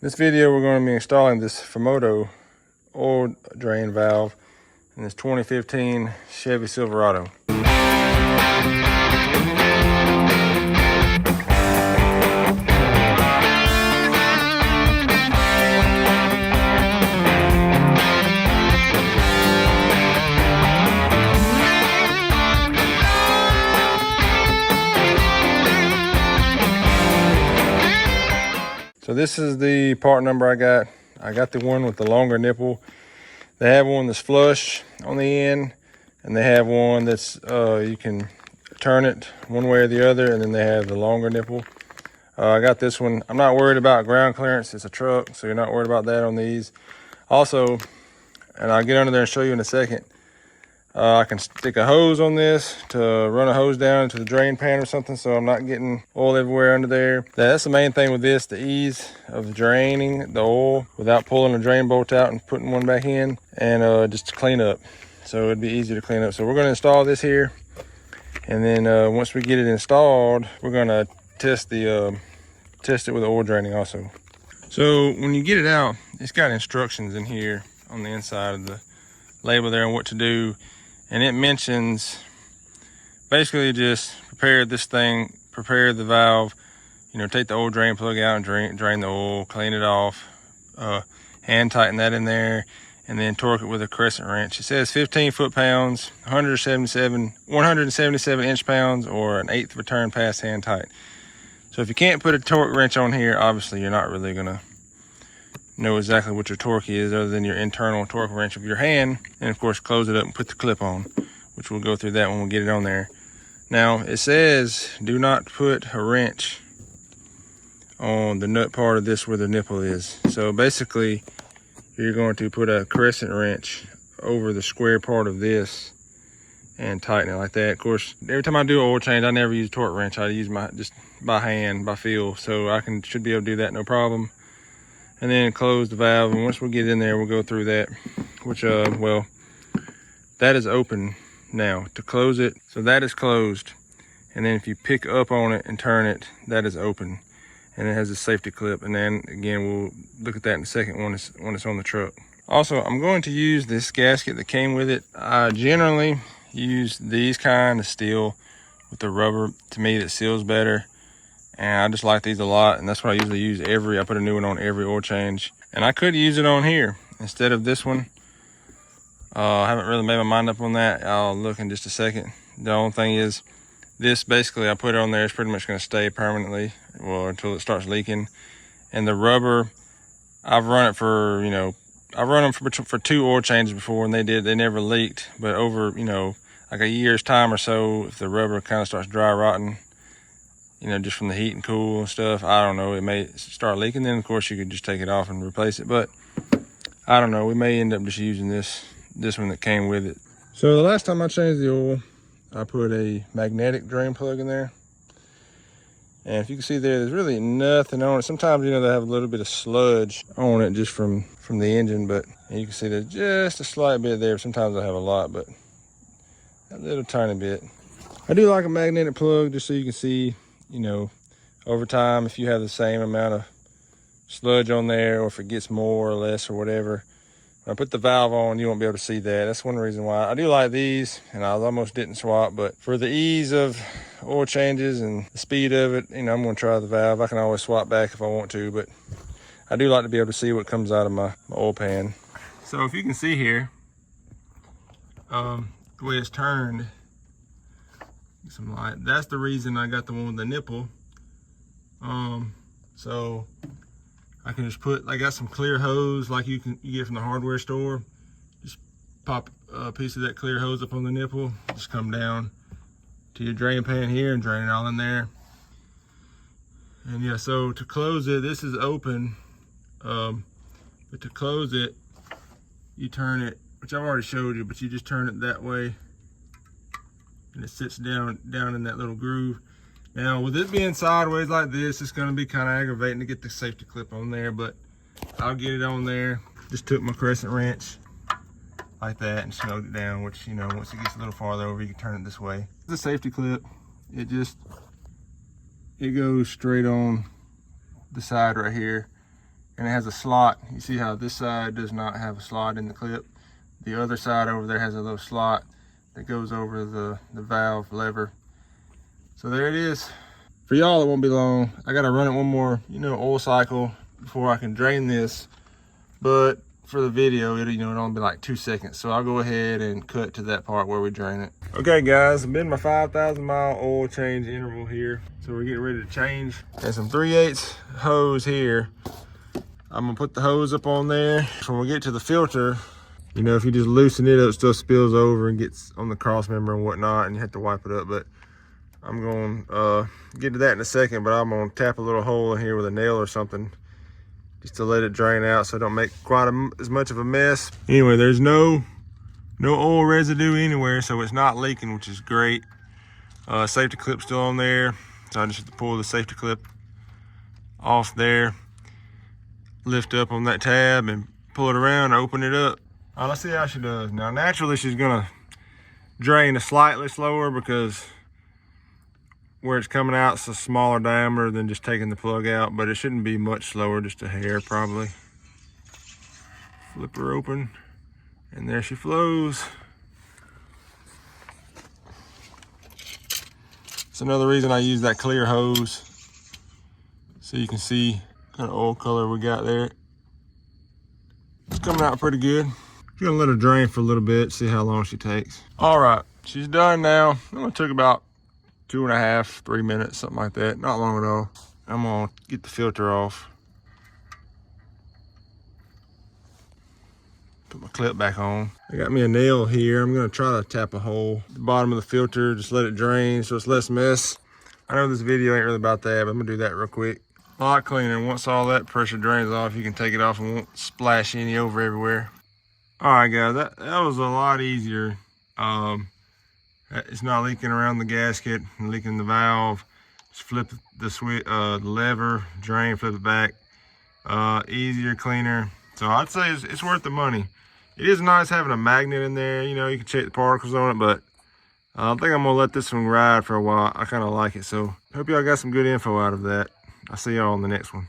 this video, we're going to be installing this Fumoto oil drain valve in this 2015 Chevy Silverado. So this is the part number I got. I got the one with the longer nipple. They have one that's flush on the end, and they have one that's you can turn it one way or the other, and then they have the longer nipple. I got this one. I'm not worried about ground clearance. It's a truck, so you're not worried about that on these. Also, and I'll get under there and show you in a second, I can stick a hose on this to run a hose down into the drain pan or something, so I'm not getting oil everywhere under there. That's the main thing with this, the ease of draining the oil without pulling a drain bolt out and putting one back in, and just to clean up. So it'd be easy to clean up. So we're gonna install this here, and then once we get it installed, we're gonna test it with the oil draining also. So when you get it out, it's got instructions in here on the inside of the label there on what to do. And it mentions basically just prepare the valve, take the oil drain plug out and drain the oil, clean it off, hand tighten that in there, and then torque it with a crescent wrench. It says 15 foot-pounds, 177 inch-pounds, or an 1/8 of a turn pass hand tight. So if you can't put a torque wrench on here, obviously you're not really gonna know exactly what your torque is other than your internal torque wrench of your hand, and of course close it up and put the clip on, which we'll go through that when we get it on there. Now it says do not put a wrench on the nut part of this where the nipple is. So basically you're going to put a crescent wrench over the square part of this and tighten it like that. Of course, every time I do an oil change, I never use a torque wrench. I use just by hand, by feel, so I should be able to do that no problem. And then close the valve, and once we get in there, we'll go through that, which well, that is open now. To close it, so that is closed, and then if you pick up on it and turn it, that is open, and it has a safety clip. And then again, we'll look at that in a second when it's on the truck. Also, I'm going to use this gasket that came with it. I generally use these kind of steel with the rubber. To me, that seals better. And I just like these a lot, and that's what I usually use I put a new one on every oil change. And I could use it on here instead of this one. I haven't really made my mind up on that. I'll look in just a second. The only thing is, this basically I put it on there, it's pretty much gonna stay permanently, well, until it starts leaking. And the rubber, I've run it for, I've run them for 2 oil changes before, and they never leaked. But over, like a year's time or so, if the rubber kind of starts dry rotting, just from the heat and cool and stuff, I don't know, it may start leaking. Then of course you could just take it off and replace it, but I don't know, we may end up just using this one that came with it. So the last time I changed the oil, I put a magnetic drain plug in there, and if you can see there's really nothing on it. Sometimes they have a little bit of sludge on it just from the engine, but you can see there's just a slight bit there. Sometimes I have a lot, but a little tiny bit. I do like a magnetic plug just so you can see, over time, if you have the same amount of sludge on there, or if it gets more or less or whatever. When I put the valve on, you won't be able to see that. That's one reason why I do like these, and I almost didn't swap, but for the ease of oil changes and the speed of it, I'm gonna try the valve. I can always swap back if I want to, but I do like to be able to see what comes out of my oil pan. So if you can see here, the way it's turned, some light, that's the reason I got the one with the nipple. So I can just I got some clear hose like you get from the hardware store. Just pop a piece of that clear hose up on the nipple, just come down to your drain pan here and drain it all in there. And yeah, so to close it, this is open, but to close it, you turn it, which I've already showed you, but you just turn it that way, and it sits down in that little groove. Now with it being sideways like this, it's going to be kind of aggravating to get the safety clip on there, but I'll get it on there. Just took my crescent wrench like that and snowed it down, which once it gets a little farther over, you can turn it this way. The safety clip, it goes straight on the side right here, and it has a slot. You see how this side does not have a slot in the clip. The other side over there has a little slot that goes over the valve lever. So there it is. For y'all, it won't be long. I gotta run it one more, oil cycle before I can drain this. But for the video, it'll only be like 2 seconds. So I'll go ahead and cut to that part where we drain it. Okay guys, I've been my 5,000 mile oil change interval here. So we're getting ready to change. And some 3/8 hose here. I'm gonna put the hose up on there. When we get to the filter, if you just loosen it up, stuff spills over and gets on the cross member and whatnot, and you have to wipe it up. But I'm gonna get to that in a second, but I'm gonna tap a little hole in here with a nail or something just to let it drain out so it don't make quite as much of a mess. Anyway, there's no oil residue anywhere, so it's not leaking, which is great. Safety clip still on there, so I just have to pull the safety clip off there, lift up on that tab and pull it around, open it up. All right, let's see how she does. Now naturally she's gonna drain slightly slower because where it's coming out, it's a smaller diameter than just taking the plug out, but it shouldn't be much slower, just a hair probably. Flip her open, and there she flows. It's another reason I use that clear hose, so you can see what kind of oil color we got there. It's coming out pretty good. I'm gonna let her drain for a little bit, see how long she takes. All right, she's done now. It only took about 2.5, 3 minutes, something like that. Not long at all. I'm gonna get the filter off. Put my clip back on. I got me a nail here. I'm gonna try to tap a hole at the bottom of the filter, just let it drain so it's less mess. I know this video ain't really about that, but I'm gonna do that real quick. A lot cleaner. Once all that pressure drains off, you can take it off and won't splash any over everywhere. All right, guys, that was a lot easier. It's not leaking around the gasket and leaking the valve. Just flip the switch, the lever, drain, flip it back. Easier, cleaner. So I'd say it's worth the money. It is nice having a magnet in there. You can check the particles on it, but I think I'm gonna let this one ride for a while. I kind of like it. So hope y'all got some good info out of that. I'll see y'all on the next one.